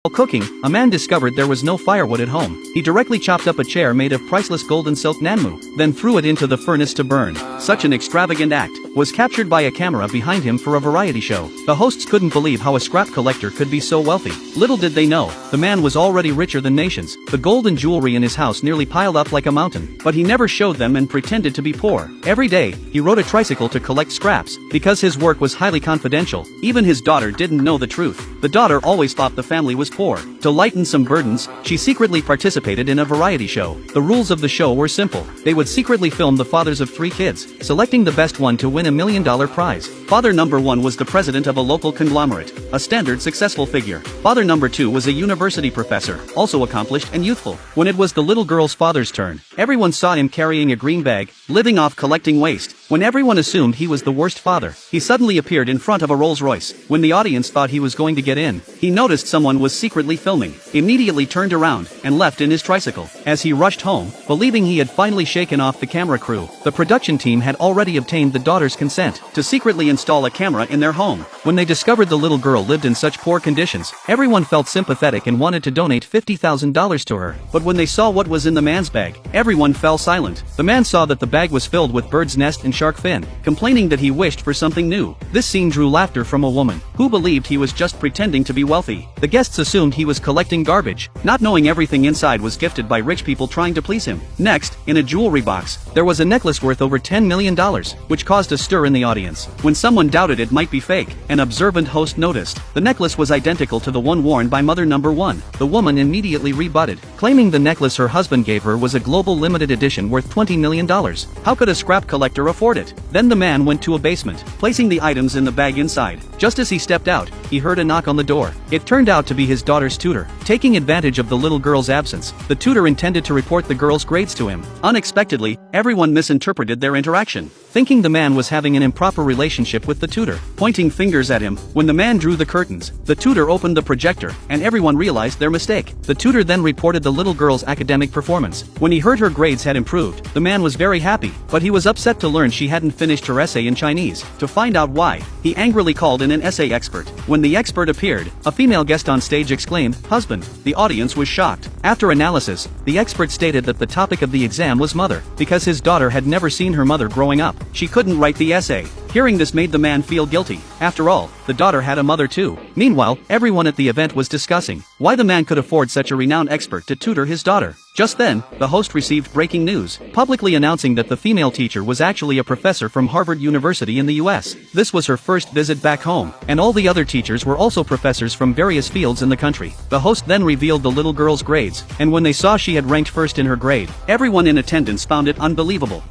While cooking, a man discovered there was no firewood at home. He directly chopped up a chair made of priceless gold and silk nanmu, then threw it into the furnace to burn. Such an extravagant act was captured by a camera behind him for a variety show. The hosts couldn't believe how a scrap collector could be so wealthy. Little did they know, the man was already richer than nations. The gold and jewelry in his house nearly piled up like a mountain, but he never showed them and pretended to be poor. Every day, he rode a tricycle to collect scraps. Because his work was highly confidential, even his daughter didn't know the truth. The daughter always thought the family was poor. To lighten some burdens, she secretly participated in a variety show. The rules of the show were simple. They would secretly film the fathers of 3 kids, selecting the best one to win $1 million prize. Father number 1 was the president of a local conglomerate, a standard successful figure. Father number 2 was a university professor, also accomplished and youthful. When it was the little girl's father's turn, everyone saw him carrying a green bag, living off collecting waste. When everyone assumed he was the worst father, he suddenly appeared in front of a Rolls-Royce. When the audience thought he was going to get in, he noticed someone was secretly filming, immediately turned around, and left in his tricycle. As he rushed home, believing he had finally shaken off the camera crew, the production team had already obtained the daughter's consent to secretly install a camera in their home. When they discovered the little girl lived in such poor conditions, everyone felt sympathetic and wanted to donate $50,000 to her. But when they saw what was in the man's bag, everyone fell silent. The man saw that the bag was filled with bird's nest and shark fin, complaining that he wished for something new. This scene drew laughter from a woman, who believed he was just pretending to be wealthy. The guests assumed he was collecting garbage, not knowing everything inside was gifted by rich people trying to please him. Next, in a jewelry box, there was a necklace worth over $10 million, which caused a stir in the audience. When someone doubted it might be fake, an observant host noticed the necklace was identical to the one worn by mother number 1. The woman immediately rebutted, claiming the necklace her husband gave her was a global limited edition worth $20 million. How could a scrap collector afford it? Then the man went to a basement, placing the items in the bag inside. Just as he stepped out, he heard a knock on the door. It turned out to be his daughter's tutor. Taking advantage of the little girl's absence, the tutor intended to report the girl's grades to him. Unexpectedly, everyone misinterpreted their interaction, thinking the man was having an improper relationship with the tutor, pointing fingers at him. When the man drew the curtains, the tutor opened the projector, and everyone realized their mistake. The tutor then reported the little girl's academic performance. When he heard her grades had improved, the man was very happy, but he was upset to learn she hadn't finished her essay in Chinese. To find out why, he angrily called in an essay expert. When the expert appeared, a female guest on stage exclaimed, "Husband." The audience was shocked. After analysis, the expert stated that the topic of the exam was mother, because his daughter had never seen her mother growing up. She couldn't write the essay. Hearing this made the man feel guilty. After all, the daughter had a mother too. Meanwhile, everyone at the event was discussing why the man could afford such a renowned expert to tutor his daughter. Just then, the host received breaking news, publicly announcing that the female teacher was actually a professor from Harvard University in the US. This was her first visit back home, and all the other teachers were also professors from various fields in the country. The host then revealed the little girl's grades, and when they saw she had ranked first in her grade, everyone in attendance found it unbelievable.